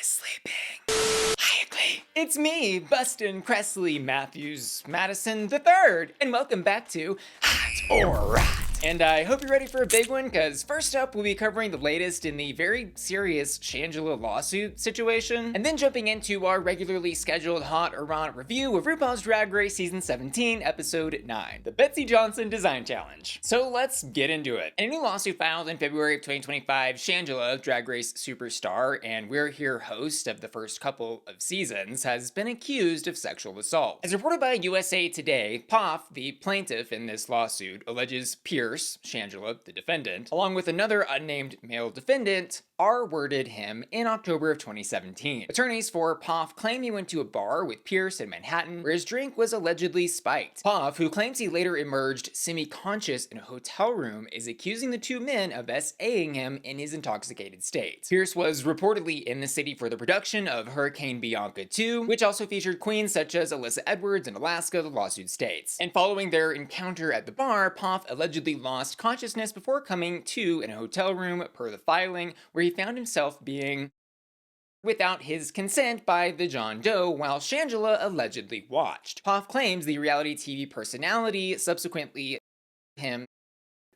is sleeping. Hi, Ugly. It's me, Bustin Cressley Matthews Madison III, and welcome back to Hot or Right. And I hope you're ready for a big one, because first up, we'll be covering the latest in the very serious Shangela lawsuit situation, and then jumping into our regularly scheduled Hot or Rot review of RuPaul's Drag Race Season 17, Episode 9, the Betsey Johnson Design Challenge. So let's get into it. In a new lawsuit filed in February of 2025, Shangela, Drag Race superstar and We're Here host of the first couple of seasons, has been accused of sexual assault. As reported by USA Today, Poff, the plaintiff in this lawsuit, alleges Pierce, Shangela, the defendant, along with another unnamed male defendant, R-worded him in October of 2017. Attorneys for Poff claim he went to a bar with Pierce in Manhattan where his drink was allegedly spiked. Poff, who claims he later emerged semi-conscious in a hotel room, is accusing the two men of SA-ing him in his intoxicated state. Pierce was reportedly in the city for the production of Hurricane Bianca 2, which also featured queens such as Alyssa Edwards in Alaska, the lawsuit states. And following their encounter at the bar, Poff allegedly lost consciousness before coming to in a hotel room per the filing, where he found himself being without his consent by the John Doe while Shangela allegedly watched. Poff claims the reality TV personality subsequently him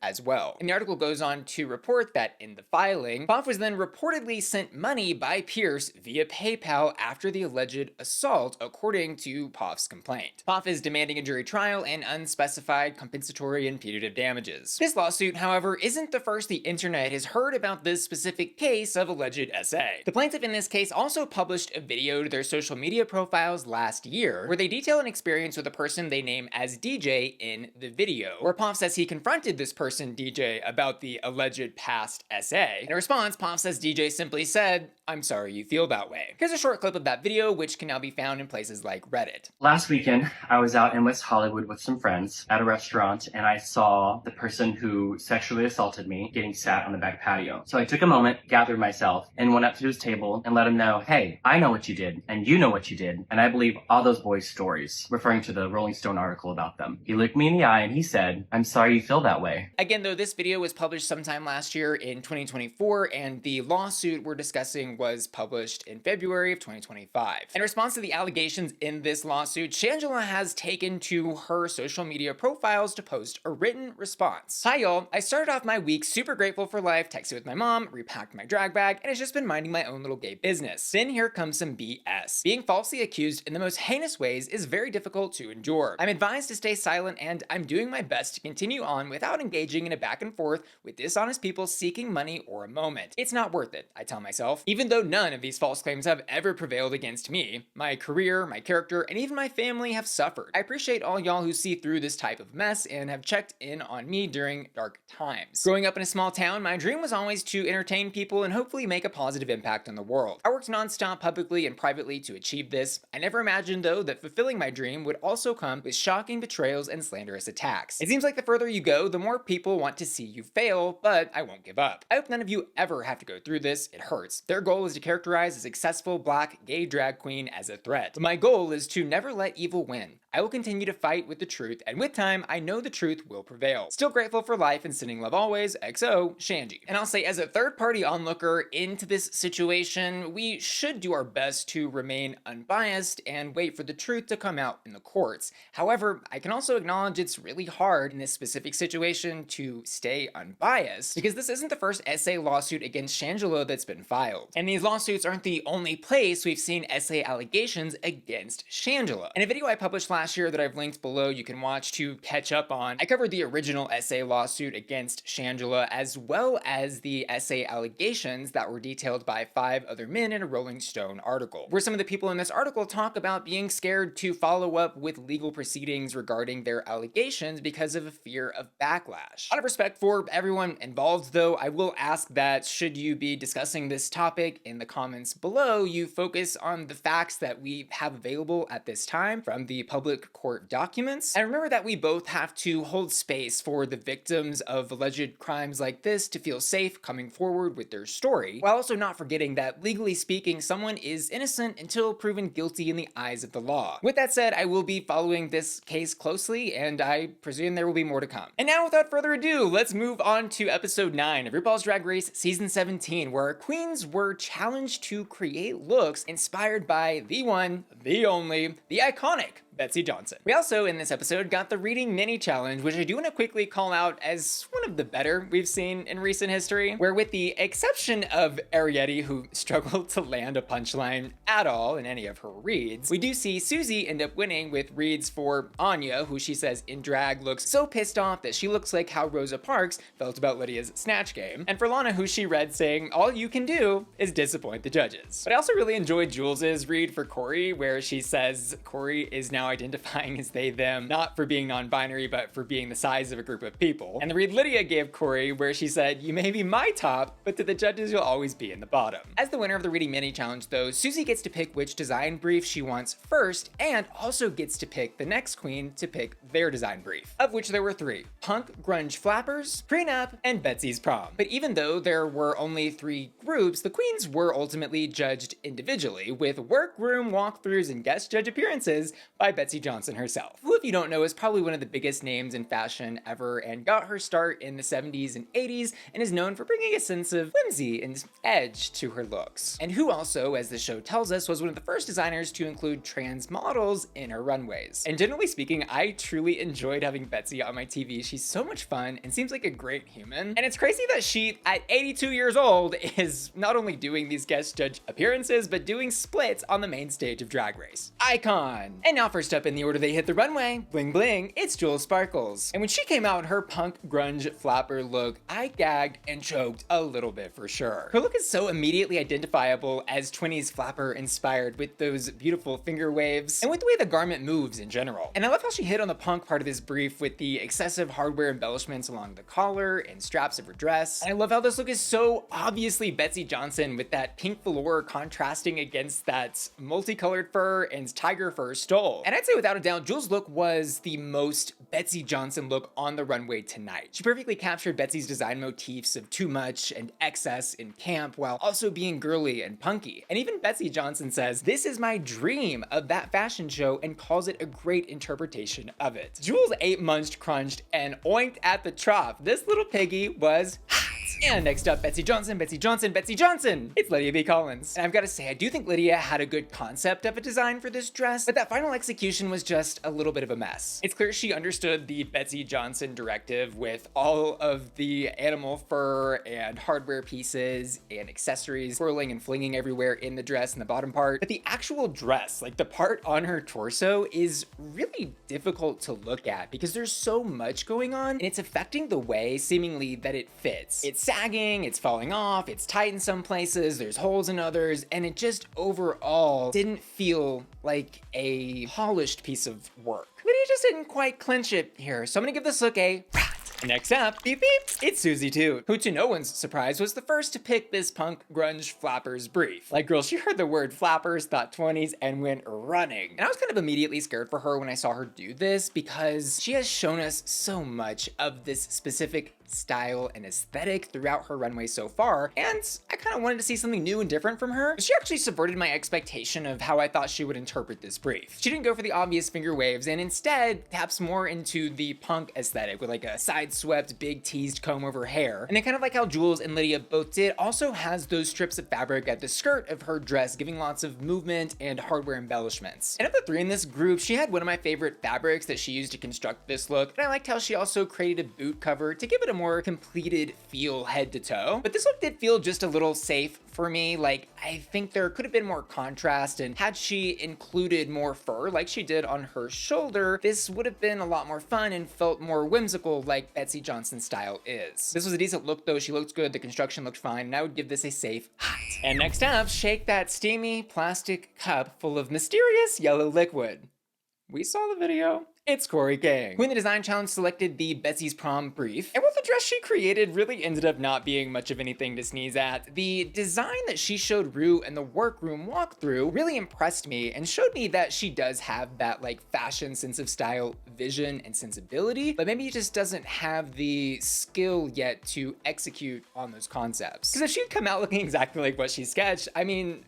as well. And the article goes on to report that in the filing, Poff was then reportedly sent money by Pierce via PayPal after the alleged assault, according to Poff's complaint. Poff is demanding a jury trial and unspecified compensatory and punitive damages. This lawsuit, however, isn't the first the internet has heard about this specific case of alleged SA. The plaintiff in this case also published a video to their social media profiles last year, where they detail an experience with a person they name as DJ in the video, where Poff says he confronted this person DJ about the alleged past SA. In response, Poff says DJ simply said, "I'm sorry you feel that way." Here's a short clip of that video, which can now be found in places like Reddit. Last weekend, I was out in West Hollywood with some friends at a restaurant, and I saw the person who sexually assaulted me getting sat on the back patio. So I took a moment, gathered myself, and went up to his table and let him know, "Hey, I know what you did, and you know what you did, and I believe all those boys' stories," referring to the Rolling Stone article about them. He looked me in the eye and he said, "I'm sorry you feel that way." Again, though, this video was published sometime last year in 2024, and the lawsuit we're discussing was published in February of 2025. In response to the allegations in this lawsuit, Shangela has taken to her social media profiles to post a written response. "Hi y'all, I started off my week super grateful for life, texted with my mom, repacked my drag bag, and it's just been minding my own little gay business. Then here comes some BS. Being falsely accused in the most heinous ways is very difficult to endure. I'm advised to stay silent, and I'm doing my best to continue on without engaging in a back and forth with dishonest people seeking money or a moment. It's not worth it, I tell myself. Even though none of these false claims have ever prevailed against me, my career, my character, and even my family have suffered. I appreciate all y'all who see through this type of mess and have checked in on me during dark times. Growing up in a small town, my dream was always to entertain people and hopefully make a positive impact on the world. I worked nonstop publicly and privately to achieve this. I never imagined, though, that fulfilling my dream would also come with shocking betrayals and slanderous attacks. It seems like the further you go, the more people want to see you fail, but I won't give up. I hope none of you ever have to go through this. It hurts. Their goal is to characterize a successful black gay drag queen as a threat. But my goal is to never let evil win. I will continue to fight with the truth, and with time, I know the truth will prevail. Still grateful for life and sending love always, XO, Shanji." And I'll say, as a third-party onlooker into this situation, we should do our best to remain unbiased and wait for the truth to come out in the courts. However, I can also acknowledge it's really hard in this specific situation to stay unbiased, because this isn't the first SA lawsuit against Shangela that's been filed. And these lawsuits aren't the only place we've seen SA allegations against Shangela. In a video I published last year that I've linked below you can watch to catch up on, I covered the original SA lawsuit against Shangela as well as the SA allegations that were detailed by 5 other men in a Rolling Stone article, where some of the people in this article talk about being scared to follow up with legal proceedings regarding their allegations because of a fear of backlash. Out of respect for everyone involved, though, I will ask that should you be discussing this topic in the comments below, you focus on the facts that we have available at this time from the public court documents. And remember that we both have to hold space for the victims of alleged crimes like this to feel safe coming forward with their story, while also not forgetting that legally speaking, someone is innocent until proven guilty in the eyes of the law. With that said, I will be following this case closely, and I presume there will be more to come. And now, without further further ado, let's move on to episode 9 of RuPaul's Drag Race season 17, where our queens were challenged to create looks inspired by the one, the only, the iconic Betsey Johnson. We also, in this episode, got the reading mini challenge, which I do want to quickly call out as one of the better we've seen in recent history, where with the exception of Arrietty, who struggled to land a punchline at all in any of her reads, we do see Suzie end up winning with reads for Onya, who she says in drag looks so pissed off that she looks like how Rosa Parks felt about Lydia's Snatch game, and for Lana, who she read saying, all you can do is disappoint the judges. But I also really enjoyed Jules's read for Kori, where she says Kori is now identifying as they, them, not for being non-binary, but for being the size of a group of people. And the read Lydia gave Kori, where she said, you may be my top, but to the judges, you'll always be in the bottom. As the winner of the reading mini challenge, though, Suzie gets to pick which design brief she wants first, and also gets to pick the next queen to pick their design brief, of which there were 3: Punk Grunge Flappers, Prenup, and Betsey's Prom. But even though there were only 3 groups, the queens were ultimately judged individually, with workroom walkthroughs and guest judge appearances by Betsey Johnson herself, who, if you don't know, is probably one of the biggest names in fashion ever and got her start in the 70s and 80s and is known for bringing a sense of whimsy and edge to her looks. And who also, as the show tells us, was one of the first designers to include trans models in her runways. And generally speaking, I truly enjoyed having Betsey on my TV. She's so much fun and seems like a great human. And it's crazy that she, at 82 years old, is not only doing these guest judge appearances, but doing splits on the main stage of Drag Race. Icon! And now first up in the order they hit the runway, bling bling, it's Jules Sparkles. And when she came out in her punk grunge flapper look, I gagged and choked a little bit for sure. Her look is so immediately identifiable as 20s flapper inspired, with those beautiful finger waves and with the way the garment moves in general. And I love how she hit on the punk part of this brief with the excessive hardware embellishments along the collar and straps of her dress. And I love how this look is so obviously Betsey Johnson, with that pink velour contrasting against that multicolored fur and tiger fur stole. And I'd say without a doubt, Jules' look was the most Betsey Johnson look on the runway tonight. She perfectly captured Betsey's design motifs of too much and excess and camp, while also being girly and punky. And even Betsey Johnson says, this is my dream of that fashion show, and calls it a great interpretation of it. Jules ate, munched, crunched, and oinked at the trough. This little piggy was hot. And next up, Betsey Johnson, Betsey Johnson, Betsey Johnson! It's Lydia B. Kollins. And I've got to say, I do think Lydia had a good concept of a design for this dress, but that final execution was just a little bit of a mess. It's clear she understood the Betsey Johnson directive with all of the animal fur and hardware pieces and accessories swirling and flinging everywhere in the dress in the bottom part, but the actual dress, like the part on her torso, is really difficult to look at because there's so much going on, and it's affecting the way, seemingly, that it fits. It's sagging, it's falling off, it's tight in some places, there's holes in others, and it just overall didn't feel like a polished piece of work. Lydia just didn't quite clinch it here, so I'm gonna give this look a rat. Next up, beep beep, it's Suzie Toot, who to no one's surprise was the first to pick this punk grunge flappers brief. Like, girl, she heard the word flappers, thought 20s, and went running. And I was kind of immediately scared for her when I saw her do this, because she has shown us so much of this specific style and aesthetic throughout her runway so far, and I kind of wanted to see something new and different from her. She actually subverted my expectation of how I thought she would interpret this brief. She didn't go for the obvious finger waves, and instead taps more into the punk aesthetic with like a side-swept, big teased comb over hair. And then, kind of like how Jules and Lydia both did, also has those strips of fabric at the skirt of her dress, giving lots of movement and hardware embellishments. And of the 3 in this group, she had one of my favorite fabrics that she used to construct this look, and I liked how she also created a boot cover to give it a more completed feel head to toe. But this look did feel just a little safe for me. Like, I think there could have been more contrast, and had she included more fur like she did on her shoulder, this would have been a lot more fun and felt more whimsical like Betsey Johnson's style is. This was a decent look though, she looked good, the construction looked fine, and I would give this a safe hot. And next up, shake that steamy plastic cup full of mysterious yellow liquid. We saw the video. It's Kori King, who in the design challenge selected the Betseys Prom brief. And while the dress she created really ended up not being much of anything to sneeze at, the design that she showed Ru and the workroom walkthrough really impressed me and showed me that she does have that like fashion sense of style, vision, and sensibility, but maybe just doesn't have the skill yet to execute on those concepts. Because if she'd come out looking exactly like what she sketched, I mean,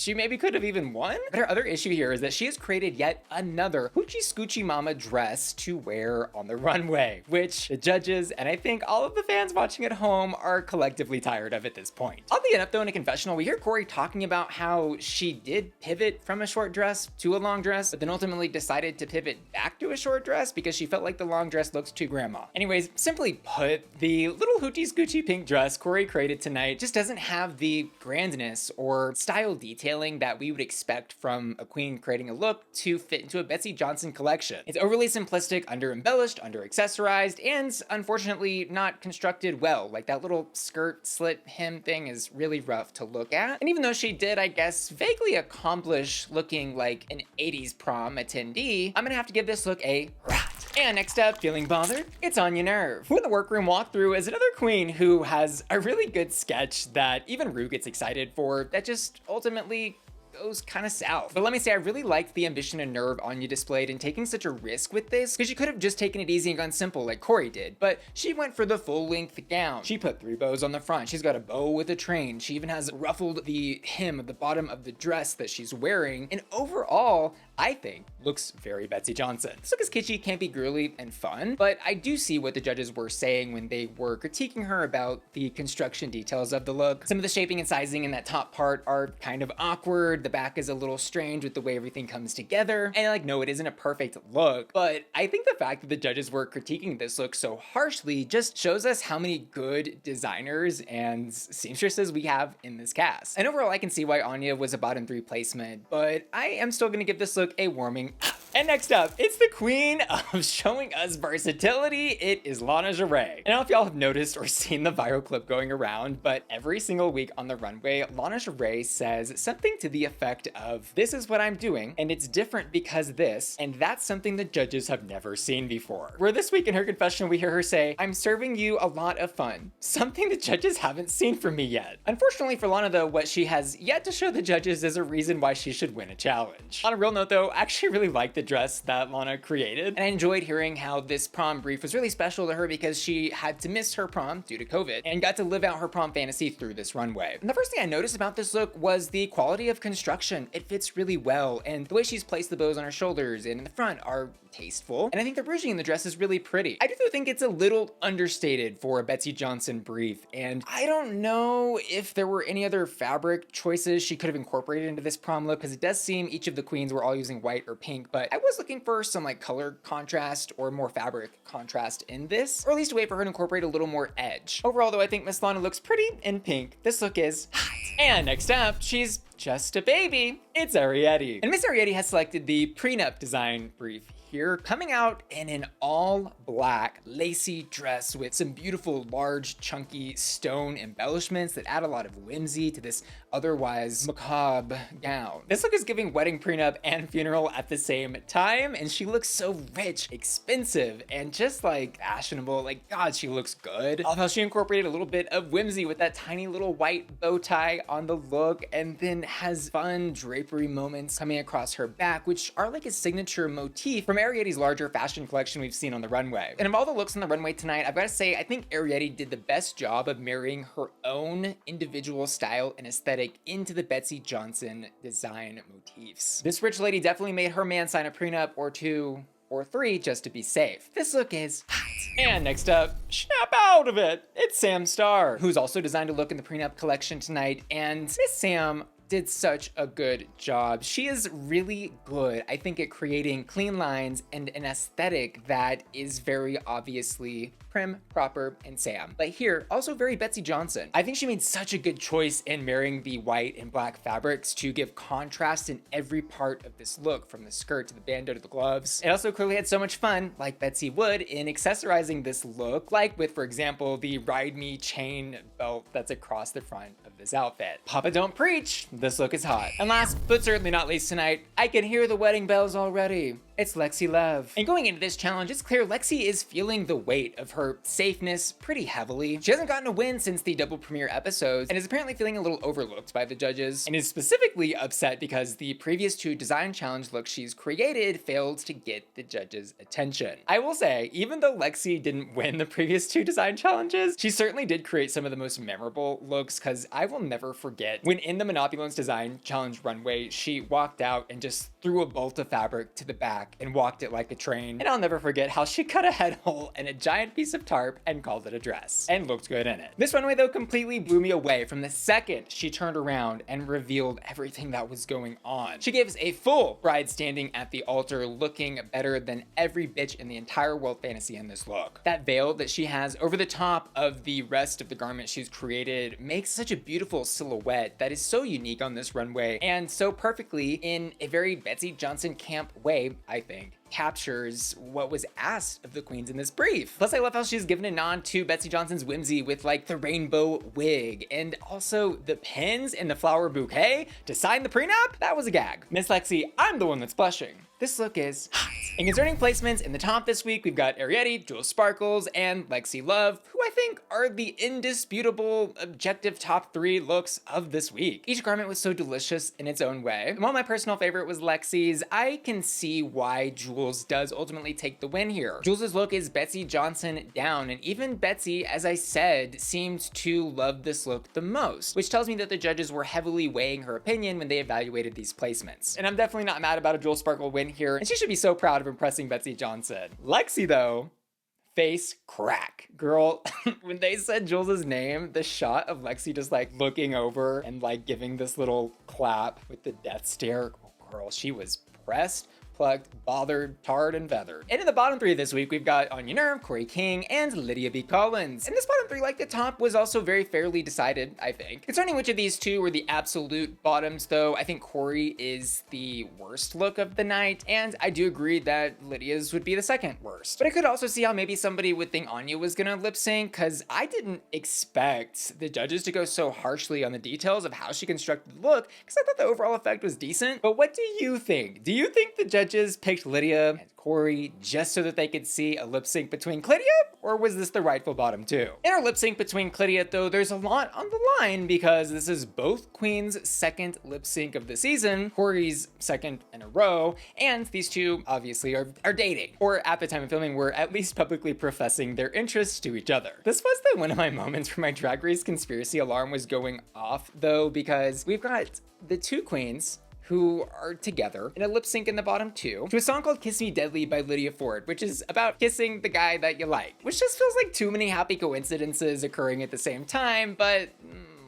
she maybe could have even won. But her other issue here is that she has created yet another hoochie scoochie mama dress to wear on the runway, which the judges and I think all of the fans watching at home are collectively tired of at this point. Oddly enough though, in a confessional, we hear Kori talking about how she did pivot from a short dress to a long dress, but then ultimately decided to pivot back to a short dress because she felt like the long dress looks too grandma. Anyways, simply put, the little hoochie scoochie pink dress Kori created tonight just doesn't have the grandness or style detailing that we would expect from a queen creating a look to fit into a Betsey Johnson collection. It's overly simplistic, under embellished, under accessorized, and unfortunately not constructed well. Like that little skirt slit hem thing is really rough to look at. And even though she did, I guess, vaguely accomplish looking like an 80s prom attendee, I'm gonna have to give this look a rat. And next up, feeling bothered, it's Onya Nurve, who in the workroom walkthrough is another queen who has a really good sketch that even Rue gets excited for that just ultimately goes kind of south. But let me say, I really liked the ambition and nerve Onya displayed in taking such a risk with this, because she could have just taken it easy and gone simple like Kori did, but she went for the full-length gown. She put 3 bows on the front. She's got a bow with a train. She even has ruffled the hem at the bottom of the dress that she's wearing, and overall, I think, looks very Betsey Johnson. This look is kitschy, campy, girly, and fun, but I do see what the judges were saying when they were critiquing her about the construction details of the look. Some of the shaping and sizing in that top part are kind of awkward. The back is a little strange with the way everything comes together. And like, no, it isn't a perfect look, but I think the fact that the judges were critiquing this look so harshly just shows us how many good designers and seamstresses we have in this cast. And overall, I can see why Onya was a bottom 3 placement, but I am still gonna give this look a warming. And next up, it's the queen of showing us versatility. It is Lana. And I don't know if y'all have noticed or seen the viral clip going around, but every single week on the runway, Lana says something to the effect of, "This is what I'm doing, and it's different because this, and that's something the judges have never seen before." Where this week in her confession, we hear her say, "I'm serving you a lot of fun, something the judges haven't seen from me yet." Unfortunately for Lana though, what she has yet to show the judges is a reason why she should win a challenge. On a real note though, I actually really like the dress that Lana created, and I enjoyed hearing how this prom brief was really special to her because she had to miss her prom due to COVID and got to live out her prom fantasy through this runway. And the first thing I noticed about this look was the quality of construction. It fits really well, and the way she's placed the bows on her shoulders and in the front are tasteful, and I think the ruching in the dress is really pretty. I do think it's a little understated for a Betsey Johnson brief, and I don't know if there were any other fabric choices she could have incorporated into this prom look, because it does seem each of the queens were all using white or pink, but I was looking for some like color contrast or more fabric contrast in this, or at least a way for her to incorporate a little more edge. Overall though, I think Miss Lana looks pretty in pink. This look is hot. And next up, she's just a baby. It's Arrietty. And Miss Arrietty has selected the Prenup design brief here, coming out in an all black lacy dress with some beautiful large chunky stone embellishments that add a lot of whimsy to this otherwise macabre gown. This look is giving wedding, prenup, and funeral at the same time, and she looks so rich, expensive, and just like fashionable. Like, God, she looks good. Although she incorporated a little bit of whimsy with that tiny little white bow tie on the look, and then has fun drapery moments coming across her back, which are like a signature motif from Arrietty's larger fashion collection we've seen on the runway. And of all the looks on the runway tonight, I've got to say, I think Arrietty did the best job of marrying her own individual style and aesthetic into the Betsey Johnson design motifs. This rich lady definitely made her man sign a prenup or 2 or 3 just to be safe. This look is hot. And next up, snap out of it, it's Sam Starr, who's also designed a look in the prenup collection tonight, and Miss Sam did such a good job. She is really good, I think, at creating clean lines and an aesthetic that is very obviously prim, proper, and Sam. But here, also very Betsey Johnson. I think she made such a good choice in marrying the white and black fabrics to give contrast in every part of this look, from the skirt to the bandeau to the gloves. It also clearly had so much fun, like Betsey would, in accessorizing this look, like with, for example, the Ride Me chain belt that's across the front of this outfit. Papa don't preach, this look is hot. And last, but certainly not least tonight, I can hear the wedding bells already. it's Lexi Love. And going into this challenge, it's clear Lexi is feeling the weight of her safeness pretty heavily. She hasn't gotten a win since the double premiere episodes and is apparently feeling a little overlooked by the judges, and is specifically upset because the previous 2 design challenge looks she's created failed to get the judges' attention. I will say, even though Lexi didn't win the previous 2 design challenges, she certainly did create some of the most memorable looks, because I will never forget when in the Monopoly's design challenge runway, she walked out and just threw a bolt of fabric to the back and walked it like a train. And I'll never forget how she cut a head hole in a giant piece of tarp and called it a dress, and looked good in it. This runway though completely blew me away from the second she turned around and revealed everything that was going on. She gave us a full bride standing at the altar looking better than every bitch in the entire world fantasy in this look. That veil that she has over the top of the rest of the garment she's created makes such a beautiful silhouette that is so unique on this runway, and so perfectly, in a very Betsey Johnson camp way, I think, captures what was asked of the queens in this brief. Plus, I love how she's given a nod to Betsey Johnson's whimsy with like the rainbow wig, and also the pins and the flower bouquet to sign the prenup. That was a gag. Miss Lexi, I'm the one that's blushing. This look is hot. And concerning placements in the top this week, we've got Arrietty, Jewel Sparkles, and Lexi Love, who I think are the indisputable objective top 3 looks of this week. Each garment was so delicious in its own way. And while my personal favorite was Lexi's, I can see why Jules does ultimately take the win here. Jules' look is Betsey Johnson down, and even Betsey, as I said, seemed to love this look the most, which tells me that the judges were heavily weighing her opinion when they evaluated these placements. And I'm definitely not mad about a Jewel Sparkle win here, and she should be so proud of impressing Betsey Johnson. Lexi though, face crack. Girl, when they said Jules' name, the shot of Lexi just like looking over and like giving this little clap with the death stare, oh, girl, she was pressed, plucked, bothered, tarred, and feathered. And in the bottom 3 this week, we've got Onya Nurve, Kori King, and Lydia B. Kollins. And this bottom 3, like the top, was also very fairly decided, I think. Concerning which of these 2 were the absolute bottoms, though, I think Kori is the worst look of the night, and I do agree that Lydia's would be the second worst. But I could also see how maybe somebody would think Onya was gonna lip sync, because I didn't expect the judges to go so harshly on the details of how she constructed the look, because I thought the overall effect was decent. But what do you think? Do you think the judges picked Lydia and Kori just so that they could see a lip sync between Lydia, or was this the rightful bottom 2? In our lip sync between Lydia though, there's a lot on the line because this is both queens' second lip sync of the season, Kori's second in a row, and these 2 obviously are dating, or at the time of filming were at least publicly professing their interests to each other. This was one of my moments where my Drag Race conspiracy alarm was going off though, because we've got the 2 queens who are together in a lip sync in the bottom 2 to a song called Kiss Me Deadly by Lydia Ford, which is about kissing the guy that you like, which just feels like too many happy coincidences occurring at the same time, but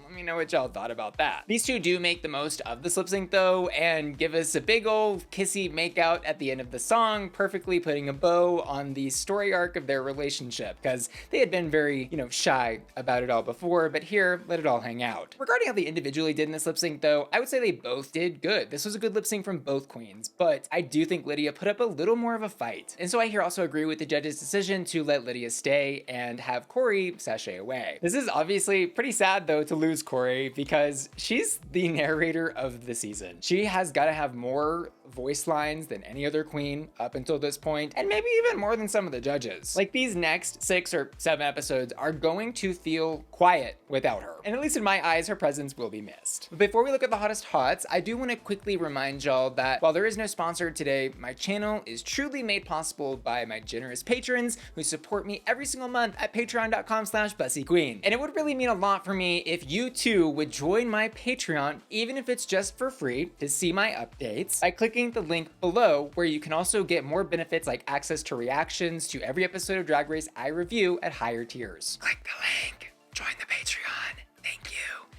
let me know what y'all thought about that. These 2 do make the most of this lip sync though, and give us a big old kissy makeout at the end of the song, perfectly putting a bow on the story arc of their relationship, because they had been very, shy about it all before, but here, let it all hang out. Regarding how they individually did in this lip sync though, I would say they both did good. This was a good lip sync from both queens, but I do think Lydia put up a little more of a fight. And so I here also agree with the judges' decision to let Lydia stay and have Kori sashay away. This is obviously pretty sad though to lose Kori, because she's the narrator of the season. She has got to have more voice lines than any other queen up until this point, and maybe even more than some of the judges. Like, these next 6 or 7 episodes are going to feel quiet without her, and at least in my eyes, her presence will be missed. But before we look at the hottest hots, I do want to quickly remind y'all that while there is no sponsor today, my channel is truly made possible by my generous patrons who support me every single month at patreon.com/bussyqueen. And it would really mean a lot for me if you too would join my Patreon, even if it's just for free, to see my updates by clicking the link below, where you can also get more benefits like access to reactions to every episode of Drag Race I review at higher tiers. Click the link, join the Patreon. Thank you.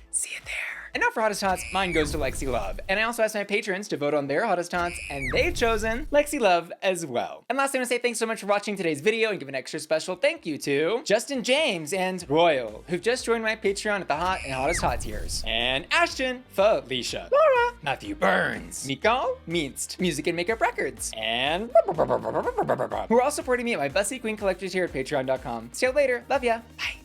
See you there. And now for hottest hots, mine goes to Lexi Love. And I also asked my patrons to vote on their hottest hots, and they've chosen Lexi Love as well. And lastly, I want to say thanks so much for watching today's video, and give an extra special thank you to Justin James and Royal, who've just joined my Patreon at the hot and hottest hot tiers. And Ashton, Felicia, Laura, Matthew Burns, Nicole, Meanst, Music and Makeup Records, and who are all supporting me at my Bussy Queen Collectors here at patreon.com. See you later. Love ya. Bye.